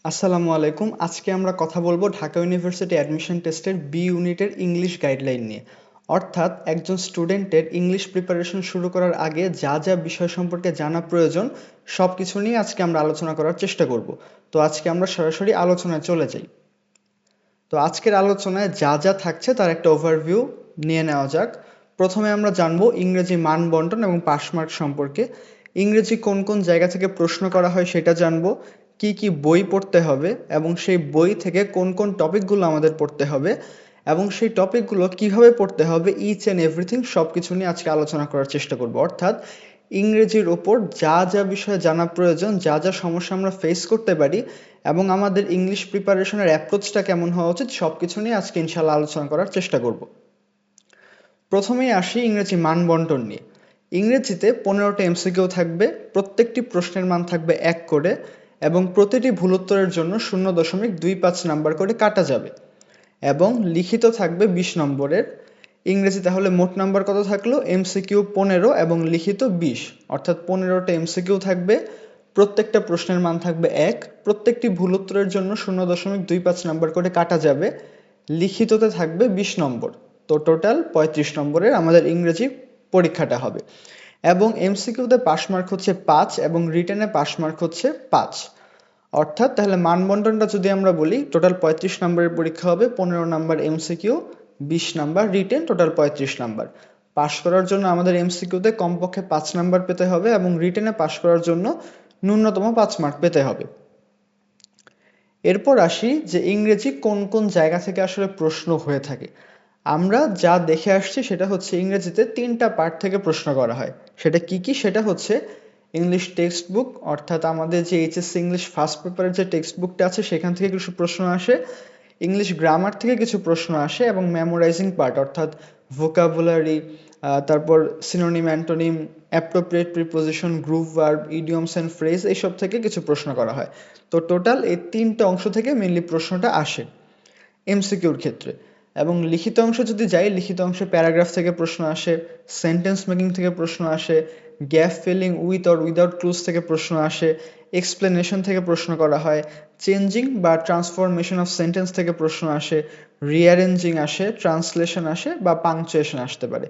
আসসালামু আলাইকুম। আজকে আমরা কথা বলবো ঢাকা ইউনিভার্সিটি অ্যাডমিশন টেস্টের বি ইউনিটের ইংলিশ গাইডলাইন নিয়ে। অর্থাৎ একজন স্টুডেন্টের ইংলিশ প্রিপারেশন শুরু করার আগে যা যা বিষয় সম্পর্কে জানা প্রয়োজন সব কিছু নিয়ে আজকে আমরা আলোচনা করার চেষ্টা করব। তো আজকে আমরা সরাসরি আলোচনায় চলে যাই। তো আজকের আলোচনায় যা যা থাকছে তার একটা ওভারভিউ নিয়ে নেওয়া যাক। প্রথমে আমরা জানবো ইংরেজি মান বন্টন এবং পাস মার্ক সম্পর্কে। ইংরেজি কোন কোন জায়গা থেকে প্রশ্ন করা হয় সেটা জানবো, কি কি বই পড়তে হবে এবং সেই বই থেকে কোন কোন টপিকগুলো আমাদের পড়তে হবে এবং সেই টপিকগুলো কিভাবে পড়তে হবে, ইচ অ্যান্ড এভরিথিং সব কিছু নিয়ে আজকে আলোচনা করার চেষ্টা করব। অর্থাৎ ইংরেজির ওপর যা যা বিষয়ে জানা প্রয়োজন, যা যা সমস্যা আমরা ফেস করতে পারি এবং আমাদের ইংলিশ প্রিপারেশনের অ্যাপ্রোচটা কেমন হওয়া উচিত সব কিছু নিয়ে আজকে ইনশাল্লাহ আলোচনা করার চেষ্টা করব। প্রথমেই আসি ইংরেজি মান বন্টন নিয়ে। ইংরেজিতে 15টা এমসিকিউ থাকবে, প্রত্যেকটি প্রশ্নের মান থাকবে 1 করে এবং প্রতিটি ভুল উত্তরের জন্য 0.25 নাম্বার করে কাটা যাবে এবং লিখিত থাকবে 20 নম্বরের। ইংরেজি তাহলে মোট নাম্বার কত থাকলো? এমসিকিউ 15 এবং লিখিত 20, অর্থাৎ 15টা এমসিকিউ থাকবে, প্রত্যেকটা প্রশ্নের মান থাকবে 1, প্রত্যেকটি ভুল উত্তরের জন্য 0.25 নাম্বার করে কাটা যাবে, লিখিততে থাকবে 20 নম্বর। তো টোটাল 35 নম্বরের আমাদের ইংরেজি পরীক্ষাটা হবে এবং এমসিকিউতে পাস মার্ক হচ্ছে 5 এবং রিটেনে পাস মার্ক হচ্ছে 5। অর্থাৎ তাহলে মানবন্টনটা যদি আমরা বলি, টোটাল 35 নম্বরের পরীক্ষা হবে, 15 number MCQ, 20 number written, total 35 number. Pass করার জন্য আমাদের এমসিকিউতে কমপক্ষে 5 নাম্বার পেতে হবে এবং রিটেনে পাস করার জন্য ন্যূনতম 5 মার্ক পেতে হবে। এরপর আসি যে ইংরেজি কোন কোন জায়গা থেকে আসলে প্রশ্ন হয়ে থাকে। আমরা যা দেখে আসছি সেটা হচ্ছে ইংরেজিতে 3টা পার্ট থেকে প্রশ্ন করা হয়। সেটা কি কি? সেটা হচ্ছে ইংলিশ টেক্সট বুক, অর্থাৎ আমাদের যে এইচএসসি ইংলিশ ফার্স্ট পেপারের যে টেক্সট বুকটা আছে সেখান থেকে কিছু প্রশ্ন আসে, ইংলিশ গ্রামার থেকে কিছু প্রশ্ন আসে এবং মেমোরাইজিং পার্ট অর্থাৎ ভোকাবুলারি, তারপর synonym, antonym, appropriate preposition, group verb, idioms and phrase, এইসব থেকে কিছু প্রশ্ন করা হয়। তো টোটাল এই 3টে অংশ থেকে মেনলি প্রশ্নটা আসে এমসিকিউর ক্ষেত্রে। এবং লিখিত অংশ যদি যাই, লিখিত অংশে প্যারাগ্রাফ থেকে প্রশ্ন আসে, সেন্টেন্স মেকিং থেকে প্রশ্ন আসে, gap filling with or without clues থেকে প্রশ্ন আসে, এক্সপ্লেনেশন থেকে প্রশ্ন করা হয়, চেঞ্জিং বা ট্রান্সফরমেশন অফ সেন্টেন্স থেকে প্রশ্ন আসে, রিঅ্যারেঞ্জিং আসে, ট্রান্সলেশন আসে বা পাংচুয়েশন আসতে পারে।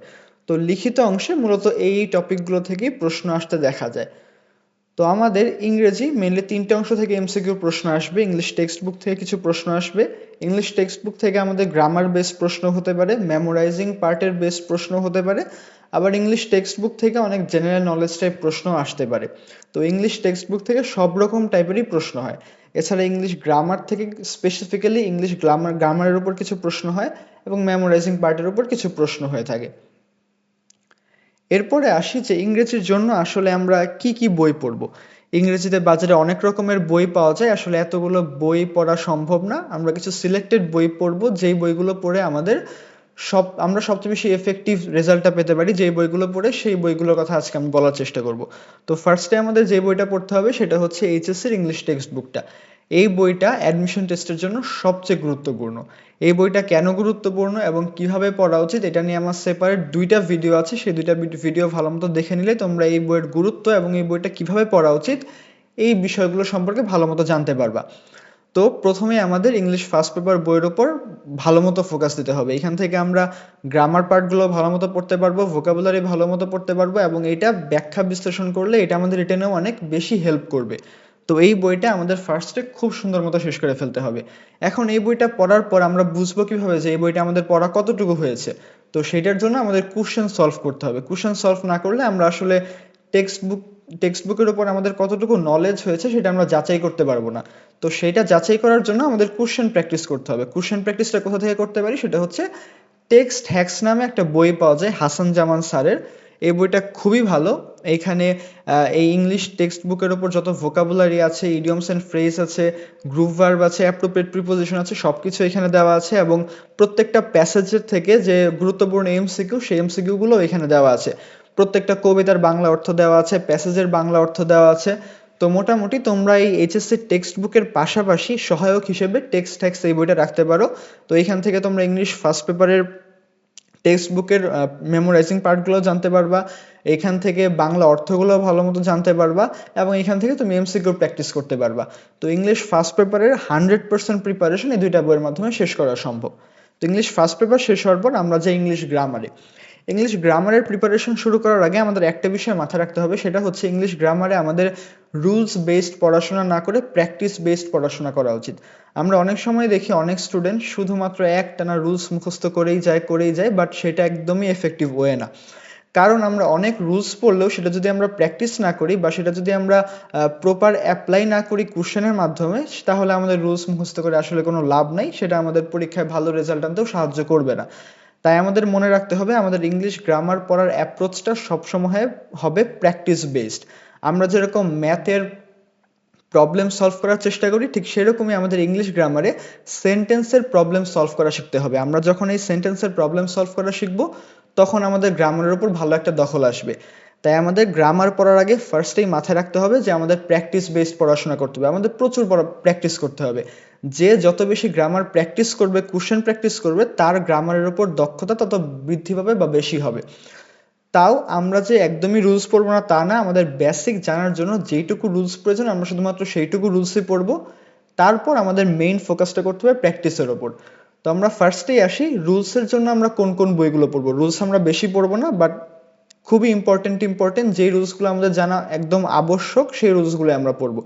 তো লিখিত অংশে মূলত এই টপিকগুলো থেকেই প্রশ্ন আসতে দেখা যায়। তো আমাদের ইংরেজি মেনলি 3টে অংশ থেকে এমসিকিউ প্রশ্ন আসবে। ইংলিশ টেক্সট বুক থেকে কিছু প্রশ্ন আসবে, ইংলিশ টেক্সট বুক থেকে আমাদের গ্রামার বেস প্রশ্ন হতে পারে, মেমোরাইজিং পার্টের বেস প্রশ্ন হতে পারে, আবার ইংলিশ টেক্সট বুক থেকে অনেক জেনারেল নলেজ টাইপ প্রশ্ন আসতে পারে। তো ইংলিশ টেক্সট বুক থেকে সব রকম টাইপেরই প্রশ্ন হয়। এছাড়া ইংলিশ গ্রামার থেকে স্পেসিফিক্যালি ইংলিশ গ্রামারের উপর কিছু প্রশ্ন হয় এবং মেমোরাইজিং পার্টের উপর কিছু প্রশ্ন হয়ে থাকে। এরপরে আসি যে ইংরেজির জন্য আসলে আমরা কি কি বই পড়ব। ইংরেজিতে বাজারে অনেক রকমের বই পাওয়া যায়, আসলে এতগুলো বই পড়া সম্ভব না। আমরা কিছু সিলেক্টেড বই পড়ব, যেই বইগুলো পড়ে আমরা সবচেয়ে বেশি এফেক্টিভ রেজাল্টটা পেতে পারি। যেই বইগুলো পড়ে সেই বইগুলোর কথা আজকে আমি বলার চেষ্টা করব। তো ফার্স্টে আমাদের যে বইটা পড়তে হবে সেটা হচ্ছে এইচএসসির ইংলিশ টেক্সট বুকটা। এই বইটা অ্যাডমিশন টেস্টের জন্য সবচেয়ে গুরুত্বপূর্ণ। এই বইটা কেন গুরুত্বপূর্ণ এবং কিভাবে পড়া উচিত এটা নিয়ে আমার সেপারেট 2টা ভিডিও আছে, সেই 2টা ভিডিও ভালো মতো দেখে নিলে তোমরা এই বইয়ের গুরুত্ব এবং এই বইটা কিভাবে পড়া উচিত এই বিষয়গুলো সম্পর্কে ভালো মতো জানতে পারবা। তো প্রথমে আমাদের ইংলিশ ফার্স্ট পেপার বইয়ের ওপর ভালো মতো ফোকাস দিতে হবে। এখান থেকে আমরা গ্রামার পার্টগুলো ভালো মতো পড়তে পারবো, ভোকাবুলারি ভালো মতো পড়তে পারবো এবং এটা ব্যাখ্যা বিশ্লেষণ করলে এটা আমাদের রিটেনেও অনেক বেশি হেল্প করবে। তো এই বইটা আমাদের ফার্স্টে খুব সুন্দর মতো শেষ করে ফেলতে হবে। এখন এই বইটা পড়ার পর আমরা বুঝবো কিভাবে যে এই বইটা আমাদের পড়া কতটুকু হয়েছে। তো সেটার জন্য আমাদের কোশ্চেন সলভ করতে হবে। কোশ্চেন সলভ না করলে আমরা আসলে টেক্সট বুক টেক্সট বুকের উপর আমাদের কতটুকু নলেজ হয়েছে সেটা আমরা যাচাই করতে পারবো না। তো সেটা যাচাই করার জন্য আমাদের কোশ্চেন প্র্যাকটিস করতে হবে। কোশ্চেন প্র্যাকটিসটা কোথা থেকে করতে পারি? সেটা হচ্ছে টেক্সট হ্যাক্স নামে একটা বই পাওয়া যায় হাসান জামান স্যারের। এই বইটা খুবই ভালো। এইখানে এই ইংলিশ টেক্সট বুকের ওপর যত ভোকাবুলারি আছে, ইডিয়মস অ্যান্ড ফ্রেজ আছে, গ্রুপ ভার্ব আছে, অ্যাপ্রোপ্রিয়েট প্রিপোজিশন আছে, সব কিছু এখানে দেওয়া আছে এবং প্রত্যেকটা প্যাসেজের থেকে যে গুরুত্বপূর্ণ এমসিকিউ সেই এমসিকিউগুলো এখানে দেওয়া আছে। প্রত্যেকটা কবিতার বাংলা অর্থ দেওয়া আছে, প্যাসেজের বাংলা অর্থ দেওয়া আছে। তো মোটামুটি তোমরা এই এইচএসসি টেক্সট বুকের পাশাপাশি সহায়ক হিসেবে টেক্সট হ্যাক্স এই বইটা রাখতে পারো। তো এখান থেকে তোমরা ইংলিশ ফার্স্ট পেপারের টেক্সট বুকের মেমোরাইজিং পার্টগুলো জানতে পারবা এখান থেকে বাংলা অর্থগুলো ভালো মতো জানতে পারবা এবং এখান থেকে তুমি এমসিকিউ প্র্যাকটিস করতে পারবা। তো ইংলিশ ফার্স্ট পেপারের 100% প্রিপারেশন এই দুইটা বইয়ের মাধ্যমে শেষ করা সম্ভব। তো ইংলিশ ফার্স্ট পেপার শেষ হওয়ার পর আমরা যে ইংলিশ গ্রামারের প্রিপারেশন শুরু করার আগে আমাদের একটা বিষয় মাথায় রাখতে হবে, সেটা হচ্ছে ইংলিশ গ্রামারে আমাদের রুলস বেসড পড়াশোনা না করে প্র্যাকটিস বেসড পড়াশোনা করা উচিত। আমরা অনেক সময় দেখি অনেক স্টুডেন্ট শুধুমাত্র একটানা রুলস মুখস্থ করেই যায়, বাট সেটা একদমই এফেক্টিভ ওয়ে না। কারণ আমরা অনেক রুলস পড়লেও সেটা যদি আমরা প্র্যাকটিস না করি বা সেটা যদি আমরা প্রপার অ্যাপ্লাই না করি কোশ্চেনের মাধ্যমে, তাহলে আমাদের রুলস মুখস্থ করে আসলে কোনো লাভ নাই, সেটা আমাদের পরীক্ষায় ভালো রেজাল্ট আনতেও সাহায্য করবে না। তাই আমাদের মনে রাখতে হবে আমাদের ইংলিশ গ্রামার পড়ার অ্যাপ্রোচটা সবসময় হবে প্র্যাকটিস বেসড। আমরা যেরকম ম্যাথের প্রবলেম সলভ করার চেষ্টা করি, ঠিক সেরকমই আমাদের ইংলিশ গ্রামারে সেন্টেন্সের প্রবলেম সলভ করা শিখতে হবে। আমরা যখন এই সেন্টেন্সের প্রবলেম সলভ করা শিখবো, তখন আমাদের গ্রামারের উপর ভালো একটা দখল আসবে। তাই আমাদের গ্রামার পড়ার আগে ফার্স্টেই মাথায় রাখতে হবে যে আমাদের প্র্যাকটিস বেসড পড়াশোনা করতে হবে, আমাদের প্রচুর প্র্যাকটিস করতে হবে। যে যত বেশি গ্রামার প্র্যাকটিস করবে, কোশ্চেন প্র্যাকটিস করবে, তার গ্রামারের উপর দক্ষতা তত বৃদ্ধি পাবে বা বেশি হবে। তাও আমরা যে একদমই রুলস পড়বো না তা না, আমাদের বেসিক জানার জন্য যেইটুকু রুলস প্রয়োজন আমরা শুধুমাত্র সেইটুকু রুলসই পড়বো। তারপর আমাদের মেইন ফোকাসটা করতে হবে প্র্যাকটিসের ওপর। তো আমরা ফার্স্টেই আসি রুলসের জন্য আমরা কোন কোন বইগুলো পড়বো। রুলস আমরা বেশি পড়বো না, বাট খুবই ইম্পর্টেন্ট যেই রুলসগুলো আমাদের জানা একদম আবশ্যক সেই রুলসগুলো আমরা পড়বো।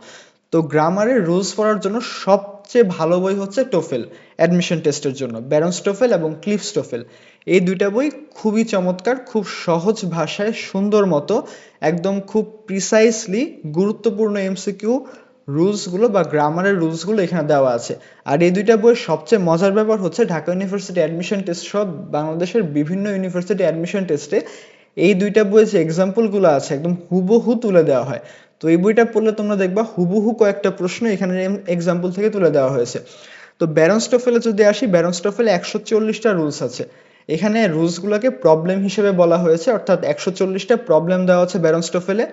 তো গ্রামারের রুলস পড়ার জন্য সবচেয়ে ভালো বই হচ্ছে টোফেল, অ্যাডমিশন টেস্টের জন্য ব্যারন্স টোফেল এবং ক্লিফস টোফেল। এই দুইটা বই খুবই চমৎকার, খুব সহজ ভাষায় সুন্দর মতো একদম খুব প্রিসাইসলি গুরুত্বপূর্ণ এমসিকিউ রুলসগুলো বা গ্রামারের রুলসগুলো এখানে দেওয়া আছে। আর এই দুইটা বইয়ের সবচেয়ে মজার ব্যাপার হচ্ছে ঢাকা ইউনিভার্সিটি অ্যাডমিশন টেস্ট সহ বাংলাদেশের বিভিন্ন ইউনিভার্সিটি অ্যাডমিশন টেস্টে এই দুইটা বইয়ে যে এক্সাম্পলগুলো আছে একদম হুবহু তুলে দেওয়া হয়। তো এই বইটা পড়লে তোমরা দেখবা হুবহু কয়েকটা প্রশ্ন এখানে এক্সাম্পল থেকে তুলে দেওয়া হয়েছে। তো ব্যারন্স টোফেলে যদি আসি, ব্যারন্স টোফেলে 140টা রুলস আছে। এখানে রুলসগুলোকে প্রবলেম হিসেবে বলা হয়েছে, অর্থাৎ 140টা প্রবলেম দেওয়া আছে ব্যারন্স টোফেলে।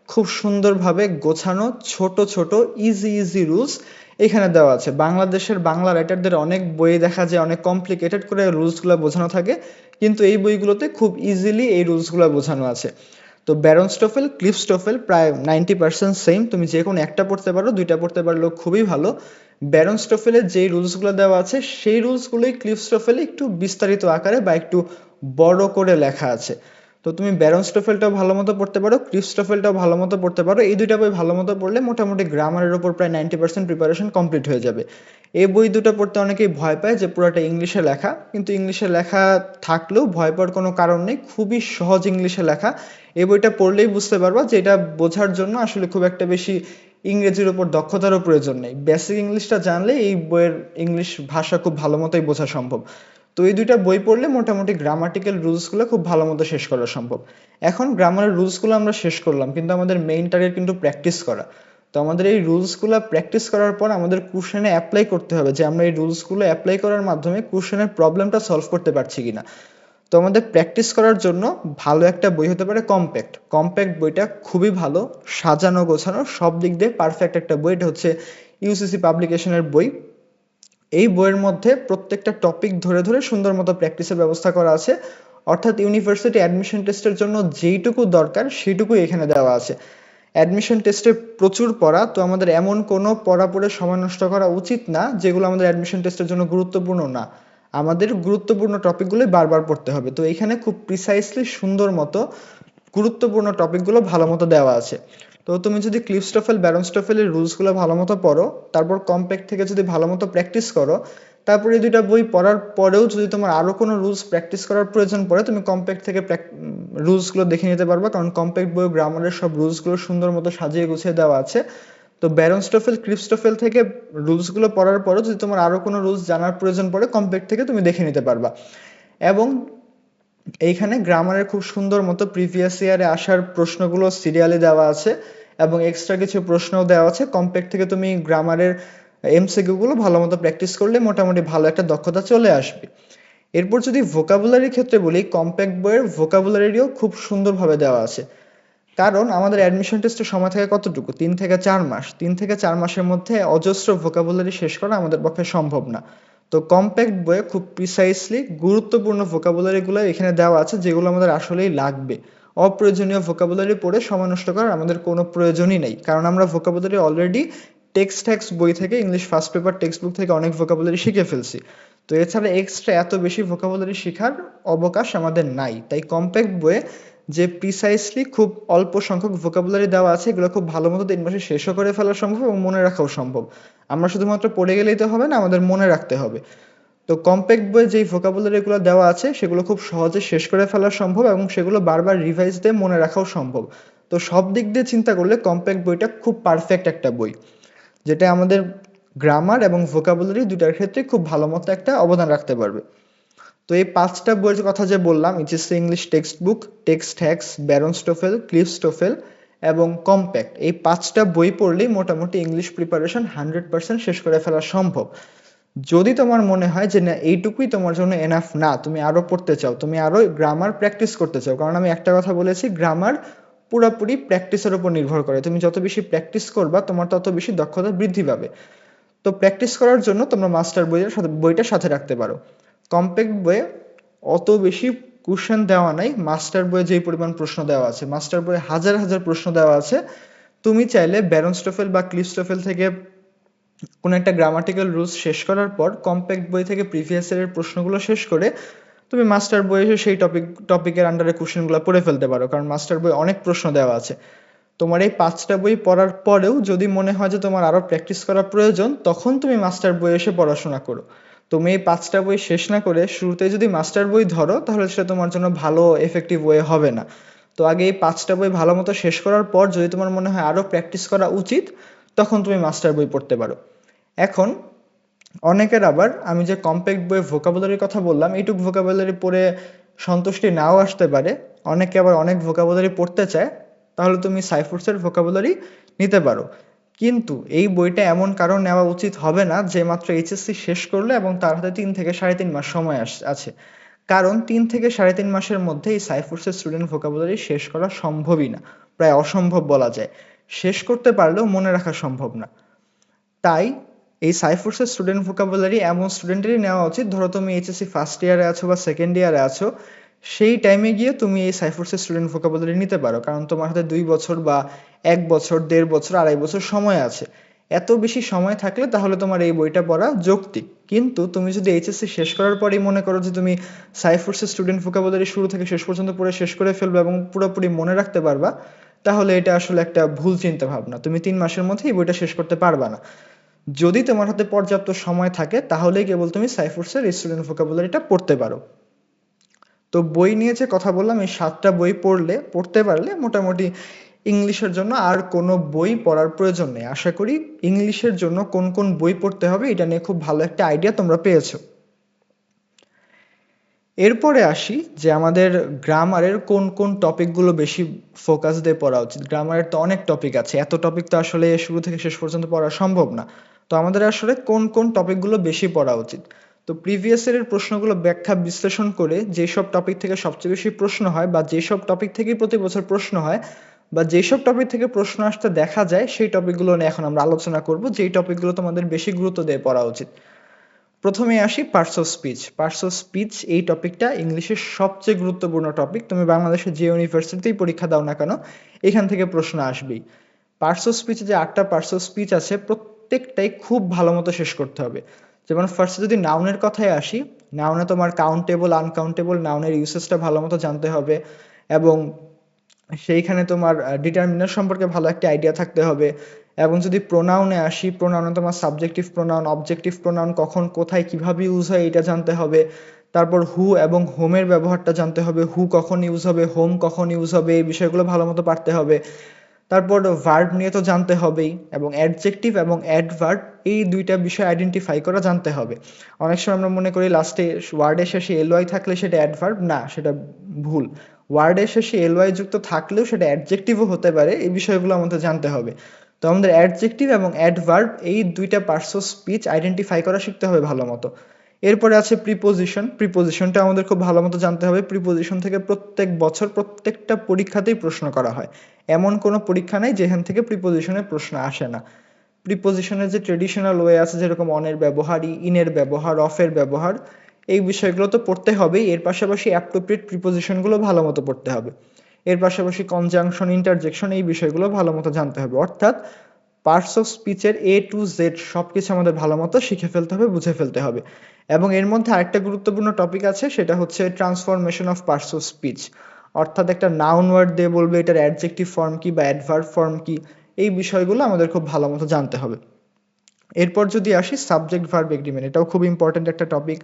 খুব সুন্দরভাবে গোছানো ছোট ছোট ইজি রুলস এখানে দেওয়া আছে। বাংলাদেশের বাংলা রাইটারদের অনেক বইয়ে দেখা যায় অনেক কমপ্লিকেটেড করে রুলসগুলো বোঝানো থাকে, কিন্তু এই বইগুলোতে খুব ইজিলি এই রুলসগুলো বোঝানো আছে। তো ব্যারন্স টোফেল, ক্লিফস টোফেল প্রায় 90% সেম, তুমি যে কোনো একটা পড়তে পারো, দুইটা পড়তে পারলেও খুবই ভালো। ব্যারন্স টোফেলে যেই রুলসগুলো দেওয়া আছে সেই রুলসগুলোই ক্লিফস টোফেলে একটু বিস্তারিত আকারে বা একটু বড় করে লেখা আছে। তো তুমি ব্যারন্স টোফেলটাও ভালো মতো পড়তে পারো, ক্লিফস টোফেলটাও ভালো মতো পড়তে পারো। এই দুইটা বই ভালো মতো পড়লে মোটামুটি গ্রামারের উপর প্রায় 90% প্রিপারেশন কমপ্লিট হয়ে যাবে। এই বই দুটো পড়তে অনেকেই ভয় পায় যে পুরোটা ইংলিশে লেখা, কিন্তু ইংলিশে লেখা থাকলেও ভয় পাওয়ার কোনো কারণ নেই, খুবই সহজ ইংলিশে লেখা। এই বইটা পড়লেই বুঝতে পারবা যে এটা বোঝার জন্য আসলে খুব একটা বেশি ইংরেজির উপর দক্ষতারও প্রয়োজন নেই। বেসিক ইংলিশটা জানলে এই বইয়ের ইংলিশ ভাষা খুব ভালো মতোই বোঝা সম্ভব। তো এই দুইটা বই পড়লে মোটামুটি গ্রামাটিক্যাল রুলসগুলো খুব ভালো মতো শেষ করা সম্ভব। এখন গ্রামারের রুলসগুলো আমরা শেষ করলাম, কিন্তু আমাদের মেইন টার্গেট কিন্তু প্র্যাকটিস করা। তো আমাদের এই রুলসগুলো প্র্যাকটিস করার পর আমাদের কোশ্চেনে অ্যাপ্লাই করতে হবে যে আমরা এই রুলসগুলো অ্যাপ্লাই করার মাধ্যমে কোশ্চেনের প্রবলেমটা সলভ করতে পারছি কিনা। তো আমাদের প্র্যাকটিস করার জন্য ভালো একটা বই হতে পারে কম্প্যাক্ট। কম্প্যাক্ট বইটা খুবই ভালো, সাজানো গোছানো, সব দিক দিয়ে পারফেক্ট একটা বই। এটা হচ্ছে ইউসিসি পাবলিকেশনের বই। এই বইয়ের মধ্যে প্রত্যেকটা টপিক ধরে ধরে সুন্দর মতো প্র্যাকটিসের ব্যবস্থা করা আছে, অর্থাৎ ইউনিভার্সিটি অ্যাডমিশন টেস্টের জন্য যেইটুকু দরকার সেইটুকুই এখানে দেওয়া আছে। অ্যাডমিশন টেস্টে প্রচুর পড়া, তো আমাদের এমন কোনো পড়া পড়ে সময় নষ্ট করা উচিত না যেগুলো আমাদের অ্যাডমিশন টেস্টের জন্য গুরুত্বপূর্ণ না। আমাদের গুরুত্বপূর্ণ টপিকগুলোই বারবার পড়তে হবে। তো এখানে খুব প্রিসাইসলি সুন্দর মতো গুরুত্বপূর্ণ টপিকগুলো ভালো মতো দেওয়া আছে। তো তুমি যদি ক্লিফস টোফেল, ব্যারন্স টোফেলের রুলসগুলো ভালো মতো পড়ো, তারপর কম্প্যাক্ট থেকে যদি ভালো মতো প্র্যাকটিস করো, তারপর এই দুইটা বই পড়ার পরেও যদি তোমার আরও কোনো রুলস প্র্যাকটিস করার প্রয়োজন পড়ে, তুমি কম্প্যাক্ট থেকে রুলসগুলো দেখে নিতে পারবা, কারণ কম্প্যাক্ট বই গ্রামারের সব রুলসগুলো সুন্দর মতো সাজিয়ে গুছিয়ে দেওয়া আছে। তো ব্যারন্স টোফেল, ক্লিফস টোফেল থেকে রুলসগুলো পড়ার পরেও যদি তোমার আরও কোনো রুলস জানার প্রয়োজন পড়ে, কম্প্যাক্ট থেকে তুমি দেখে নিতে পারবা। এবং এইখানে গ্রামারের খুব সুন্দর মতো প্রিভিয়াস ইয়ারে আসার প্রশ্নগুলো সিরিয়ালে দেওয়া আছে এবং এক্সট্রা কিছু প্রশ্নও দেওয়া আছে। কম্প্যাক্ট থেকে তুমি গ্রামারের এমসিকিউগুলো ভালো মতো প্র্যাকটিস করলে মোটামুটি ভালো একটা দক্ষতা চলে আসবে। এরপর যদি ভোকাবুলারির ক্ষেত্রে বলি, কম্প্যাক্ট বইয়ের ভোকাবুলারিও খুব সুন্দরভাবে দেওয়া আছে। কারণ আমাদের অ্যাডমিশন টেস্টের সময় থাকে কতটুকু, 3 থেকে 4 মাস। 3 থেকে 4 মাসের মধ্যে অজস্র ভোকাবুলারি শেষ করা আমাদের পক্ষে সম্ভব না। তো কম্প্যাক্ট বইয়ে খুব প্রিসাইসলি গুরুত্বপূর্ণ ভোকাবুলারিগুলো এখানে দেওয়া আছে যেগুলো আমাদের আসলেই লাগবে। অপ্রয়োজনীয় ভোকাবুলারি পড়ে সময় নষ্ট করার আমাদের কোনো প্রয়োজনই নেই, কারণ আমরা ভোকাবুলারি অলরেডি টেক্সট বই থেকে, English first paper text book থেকে অনেক ভোকাবুলারি শিখে ফেলছি। তো এছাড়া এক্সট্রা এত বেশি ভোকাবুলারি শেখার অবকাশ আমাদের নাই। তাই কম্প্যাক্ট বইয়ে যে প্রিসাইসলি খুব অল্প সংখ্যক ভোকাবুলারি দেওয়া আছে, এগুলো খুব ভালো মতো 3 মাসে শেষও করে ফেলা সম্ভব এবং মনে রাখাও সম্ভব। আমরা শুধুমাত্র পড়ে গেলেই তো হবে না, আমাদের মনে রাখতে হবে। তো কম্প্যাক্ট বইয়ে যেই ভোকাবুলারিগুলো দেওয়া আছে সেগুলো খুব সহজে শেষ করে ফেলা সম্ভব এবং সেগুলো বারবার রিভাইজ দিয়ে মনে রাখাও সম্ভব। তো সব দিক দিয়ে চিন্তা করলে কম্প্যাক্ট বইটা খুব পারফেক্ট একটা বই, যেটা আমাদের গ্রামার এবং ভোকাবুলারি দুটার ক্ষেত্রে খুব ভালো মতো একটা অবদান রাখতে পারবে। তো এই 5টা বইয়ের কথা যে বললাম, HSC English textbook, text hacks, Barron's TOEFL, Cliffs TOEFL এবং কম্প্যাক্ট, এই 5টা বই পড়লেই মোটামুটি ইংলিশ প্রিপারেশন 100% শেষ করে ফেলা সম্ভব। যদি তোমার মনে হয় যে না এইটুকুই তোমার জন্য এনাফ না, তুমি আরো পড়তে চাও, তুমি আরো গ্রামার প্র্যাকটিস করতে চাও, কারণ আমি একটা কথা বলেছি, গ্রামার পুরোপুরি প্র্যাকটিসের উপর নির্ভর করে। তুমি যত বেশি প্র্যাকটিস করবা তোমার তত বেশি দক্ষতা বৃদ্ধি পাবে। তো প্র্যাকটিস করার জন্য তোমরা মাস্টার বইটা সাথে রাখতে পারো। কম্প্যাক্ট বইয়ে অত বেশি কোশ্চেন দেওয়া নাই, মাস্টার বইয়ে যেই পরিমাণ প্রশ্ন দেওয়া আছে, মাস্টার বইয়ে হাজার হাজার প্রশ্ন দেওয়া আছে। তুমি চাইলে ব্যারনস্টোফেল বা ক্লিফস্টোফেল থেকে কোনো একটা গ্রামাটিক্যাল রুলস শেষ করার পর কম্প্যাক্ট বই থেকে প্রিভিয়াস ইয়ারের প্রশ্নগুলো শেষ করে তুমি মাস্টার বইয়ে এসে সেই টপিকের আন্ডারে কোশ্চেনগুলো পড়ে ফেলতে পারো, কারণ মাস্টার বই অনেক প্রশ্ন দেওয়া আছে। তোমার এই 5টা বই পড়ার পরেও যদি মনে হয় যে তোমার আরো প্র্যাকটিস করা প্রয়োজন, তখন তুমি মাস্টার বই এসে পড়াশোনা করো। তুমি এই 5টা বই শেষ না করে শুরুতে যদি মাস্টার বই ধরো, তাহলে সেটা তোমার জন্য ভালো এফেক্টিভ ওয়ে হবে না। তো আগে এই 5টা বই ভালো মতো শেষ করার পর যদি তোমার মনে হয় আরো প্র্যাকটিস করা উচিত, তখন তুমি মাস্টার বই পড়তে পারো। এখন অনেকের আবার, আমি যে কম্প্যাক্ট বইয়ে ভোকাবুলারির কথা বললাম, এইটুক ভোকাবুলারি পড়ে সন্তুষ্টি নাও আসতে পারে। অনেকে আবার অনেক ভোকাবুলারি পড়তে চায়, তাহলে তুমি সাইফুরসের ভোকাবুলারি নিতে পারো। কিন্তু এই বইটা এমন কারো নেওয়া উচিত হবে না যে মাত্র এইচএসসি শেষ করলো এবং তার হাতে 3 থেকে 3.5 মাস সময় আছে। কারণ 3 থেকে 3.5 মাসের মধ্যে এই সাইফুরসের স্টুডেন্ট ভোকাবুলারি শেষ করা সম্ভবই না, প্রায় অসম্ভব বলা যায়। শেষ করতে পারলেও মনে রাখা সম্ভব না। তাই এই সাইফুরসের স্টুডেন্ট ভোকাবুলারি এমন স্টুডেন্টেরই নেওয়া উচিত, ধরো তুমি এইচএসসি ফার্স্ট ইয়ারে আছো বা সেকেন্ড ইয়ারে আছো, সেই টাইমে গিয়ে তুমি এই সাইফুরসের স্টুডেন্ট ভোকাবুলারি নিতে পারো, কারণ তোমার হাতে 2 বছর বা 1 বছর, 1.5 বছর, 2.5 বছর সময় আছে। এত বেশি সময় থাকলে তাহলে তোমার এই বইটা পড়া যৌক্তিক। কিন্তু তুমি যদি এইচএসসি শেষ করার পরেই মনে করো যে তুমি সাইফুরসের স্টুডেন্ট ভোকাবুলারি শুরু থেকে শেষ পর্যন্ত পড়ে শেষ করে ফেলবে এবং পুরোপুরি মনে রাখতে পারবা, তাহলে এটা আসলে একটা ভুল চিন্তা ভাবনা। তুমি 3 মাসের মধ্যে এই বইটা শেষ করতে পারবা না। যদি তোমার হাতে পর্যাপ্ত সময় থাকে তাহলেই কেবল তুমি সাইফুরসের স্টুডেন্ট ভোকাবুলারিটা পড়তে পারো। তো বই নিয়ে যে কথা বললাম, এই 7টা বই পড়তে পারলে মোটামুটি ইংলিশের জন্য আর কোনো বই পড়ার প্রয়োজন নেই। আশা করি ইংলিশের জন্য কোন কোন বই পড়তে হবে এটা নিয়ে খুব ভালো একটা আইডিয়া তোমরা পেয়েছো। এরপরে আসি যে আমাদের গ্রামারের কোন কোন টপিকগুলো বেশি ফোকাস দিয়ে পড়া উচিত। গ্রামারের তো অনেক টপিক আছে, এত টপিক তো আসলে শুরু থেকে শেষ পর্যন্ত পড়া সম্ভব না। তো আমাদের আসলে কোন কোন টপিকগুলো বেশি পড়া উচিত। তো প্রিভিয়াস ইয়ারের প্রশ্নগুলো ব্যাখ্যা বিশ্লেষণ করে যেসব টপিক থেকে সবচেয়ে বেশি প্রশ্ন হয় বা যেসব টপিক থেকে প্রতি বছর প্রশ্ন হয় বা যেসব টপিক থেকে প্রশ্ন আসতে দেখা যায়, সেই টপিকগুলো নিয়ে এখন আমরা আলোচনা করব, যেই টপিকগুলো তোমাদের বেশি গুরুত্ব দিয়ে পড়া উচিত। প্রথমে আসি parts of speech. Parts of speech এই টপিকটা ইংলিশের সবচেয়ে গুরুত্বপূর্ণ টপিক। তুমি বাংলাদেশের যে ইউনিভার্সিটিতেই পরীক্ষা দাও না কেন, এখান থেকে প্রশ্ন আসবেই। পার্টস অফ স্পিচে যে 8টা পার্টস অফ স্পিচ আছে, প্রত্যেকটাই খুব ভালো মতো শেষ করতে হবে। যেমন ফার্স্টে যদি নাউনের কথায় আসি, নাউনে তোমার কাউন্টেবল, আনকাউন্টেবল নাউনের ইউসেজটা ভালো মতো জানতে হবে এবং সেইখানে তোমার ডিটারমিনার সম্পর্কে ভালো একটা আইডিয়া থাকতে হবে। এবং যদি প্রোনাউনে আসি, প্রোনাউনে তোমার সাবজেক্টিভ প্রোনাউন, অবজেক্টিভ প্রোনাউন কখন কোথায় কিভাবে ইউজ হয় এটা জানতে হবে। তারপর হু এবং হোমের ব্যবহারটা জানতে হবে, হু কখন ইউজ হবে, হোম কখন ইউজ হবে, এই বিষয়গুলো ভালো মতো পারতে হবে। তারপর ভার্ব নিয়ে তো জানতে হবেই, এবং অ্যাডজেক্টিভ এবং অ্যাডভার্ব এই দুইটা বিষয় আইডেন্টিফাই করা জানতে হবে। অনেক সময় আমরা মনে করি লাস্টে ওয়ার্ডের শেষে এলওয়াই থাকলে সেটা অ্যাডভার্ব, না, সেটা ভুল। ওয়ার্ডের শেষে এলওয়াই যুক্ত থাকলেও সেটা অ্যাডজেক্টিভও হতে পারে, এই বিষয়গুলো আমাদের জানতে হবে। তো আমাদের অ্যাডজেক্টিভ এবং অ্যাডভার্ব এই দুইটা পার্টস অফ স্পিচ আইডেন্টিফাই করা শিখতে হবে ভালো মতো। এরপরে আছে প্রিপোজিশন। প্রিপোজিশনটা আমাদের খুব ভালো মতো জানতে হবে। প্রিপোজিশন থেকে প্রত্যেক বছর প্রত্যেকটা পরীক্ষাতেই প্রশ্ন করা হয়, এমন কোনো পরীক্ষা নেই যেখান থেকে প্রিপোজিশনের প্রশ্ন আসে না। প্রিপোজিশনের যে ট্রেডিশনাল ওয়ে আছে, যেরকম অনের ব্যবহার, ইনের ব্যবহার, অফের ব্যবহার, এই বিষয়গুলো তো পড়তে হবেই, এর পাশাপাশি অ্যাপ্রোপ্রিয়েট প্রিপোজিশনগুলো ভালো মতো পড়তে হবে। এর পাশাপাশি কনজাংশন, ইন্টারজেকশন এই বিষয়গুলো ভালো মতো জানতে হবে। অর্থাৎ পার্টস অফ স্পিচের A to Z সবকিছু আমাদের ভালো মতো শিখে ফেলতে হবে, বুঝে ফেলতে হবে। এবং এর মধ্যে আরেকটা গুরুত্বপূর্ণ টপিক আছে, সেটা হচ্ছে transformation of parts of speech. অর্থাৎ একটা নাউন ওয়ার্ড দিয়ে বলবে এটার অ্যাডজেক্টিভ ফর্ম কি বা অ্যাডভার্ব ফর্ম কি, এই বিষয়গুলো আমাদের খুব ভালো মতো জানতে হবে। এরপর যদি আসি সাবজেক্ট ভার্ব এগ্রিমেন্ট, এটাও খুব ইম্পর্ট্যান্ট একটা টপিক।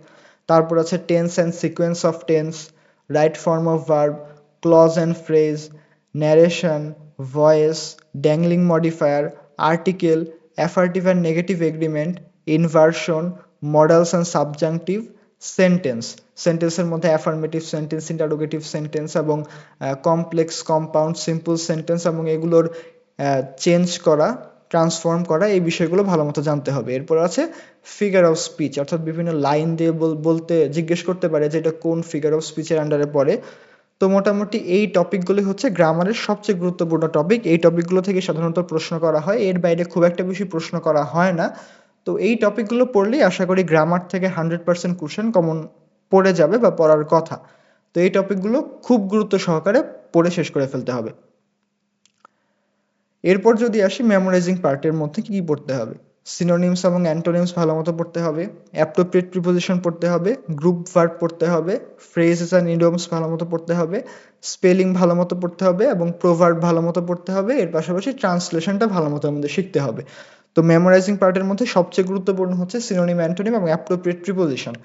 তারপর আছে tense and sequence of tense, right form of verb, clause and phrase, narration, voice, dangling modifier, article, affirmative and negative agreement, inversion, modals and subjunctive, sentence. সেন্টেন্সের মধ্যে affirmative sentence, interrogative sentence এবং complex, compound, simple sentence এবং এগুলোর change করা, transform করা, এই বিষয়গুলো ভালো মতো জানতে হবে। এরপর আছে ফিগার অফ স্পিচ, অর্থাৎ বিভিন্ন লাইন দিয়ে বলতে জিজ্ঞেস করতে পারে যে এটা কোন ফিগার অফ স্পিচের আন্ডারে পড়ে। তো মোটামুটি এই টপিকগুলি হচ্ছে গ্রামারের সবচেয়ে গুরুত্বপূর্ণ টপিক। এই টপিকগুলো থেকে সাধারণত প্রশ্ন করা হয়, এর বাইরে খুব একটা বেশি প্রশ্ন করা হয় না। তো এই টপিকগুলো পড়লেই আশা করি গ্রামার থেকে 100% কোশ্চেন কমন পড়ে যাবে বা পড়ার কথা। তো এই টপিকগুলো খুব গুরুত্ব সহকারে পড়ে শেষ করে ফেলতে হবে। এরপর যদি আসি মেমোরাইজিং পার্টের মধ্যে কি কি পড়তে হবে, সিনোনিমস এবং অ্যান্টোনিমস ভালো মতো পড়তে হবে, অ্যাপ্রোপ্রিয়েট প্রিপোজিশন পড়তে হবে, গ্রুপ ভার্ব পড়তে হবে, ফ্রেজেস অ্যান্ড ইডিয়মস ভালো মতো পড়তে হবে, স্পেলিং ভালো মতো পড়তে হবে এবং প্রোভার্ব ভালো মতো পড়তে হবে। এর পাশাপাশি ট্রান্সলেশনটা ভালো মতো আমাদের শিখতে হবে। তো মেমোরাইজিং পার্টের মধ্যে সবচেয়ে গুরুত্বপূর্ণ হচ্ছে সিনোনিম, অ্যান্টোনিম এবং অ্যাপ্রোপ্রিয়েট প্রিপোজিশন।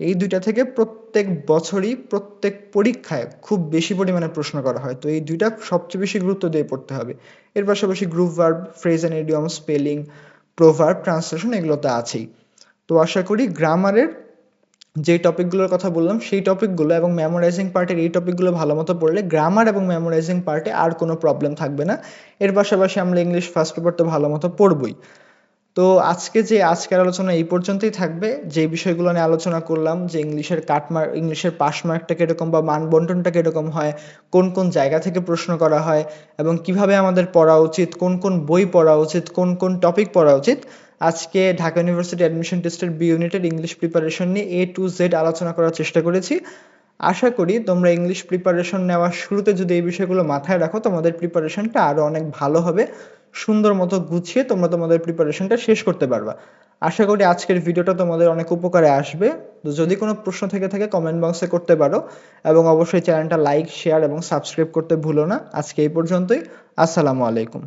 এই দুইটা থেকে প্রত্যেক বছরই প্রত্যেক পরীক্ষায় খুব বেশি পরিমাণে প্রশ্ন করা হয়, তো এই দুইটা সবচেয়ে বেশি গুরুত্ব দিয়ে পড়তে হবে। এর পাশাপাশি group verb, phrase and idiom, spelling, proverb, translation এগুলো তো আছেই। তো আশা করি গ্রামারের যে টপিকগুলোর কথা বললাম সেই টপিকগুলো এবং মেমোরাইজিং পার্টের এই টপিকগুলো ভালো মতো পড়লে গ্রামার এবং মেমোরাইজিং পার্টে আর কোনো প্রবলেম থাকবে না। এর পাশাপাশি আমরা ইংলিশ ফার্স্ট পেপার তো ভালো মতো পড়বই। তো আজকের আলোচনা এই পর্যন্তই থাকবে। যে বিষয়গুলো নিয়ে আলোচনা করলাম, যে ইংলিশের পাস মার্কটা কিরকম বা মান বন্টনটা কিরকম হয়, কোন কোন জায়গা থেকে প্রশ্ন করা হয় এবং কিভাবে আমাদের পড়া উচিত, কোন কোন বই পড়া উচিত, কোন কোন টপিক পড়া উচিত, আজকে ঢাকা ইউনিভার্সিটি অ্যাডমিশন টেস্টের বি ইউনিটের ইংলিশ প্রিপারেশন নিয়ে A to Z আলোচনা করার চেষ্টা করেছি। আশা করি তোমরা ইংলিশ প্রিপারেশন নেওয়ার শুরুতে যদি এই বিষয়গুলো মাথায় রাখো, তোমাদের প্রিপারেশনটা আরও অনেক ভালো হবে, সুন্দর মতো গুছিয়ে তোমরা তোমাদের প্রিপারেশনটা শেষ করতে পারবা। আশা করি আজকের ভিডিওটা তোমাদের অনেক উপকারে আসবে। তো যদি কোনো প্রশ্ন থেকে থাকে কমেন্ট বক্সে করতে পারো এবং অবশ্যই চ্যানেলটা লাইক, শেয়ার এবং সাবস্ক্রাইব করতে ভুলো না। আজকে এই পর্যন্তই। আসসালামু আলাইকুম।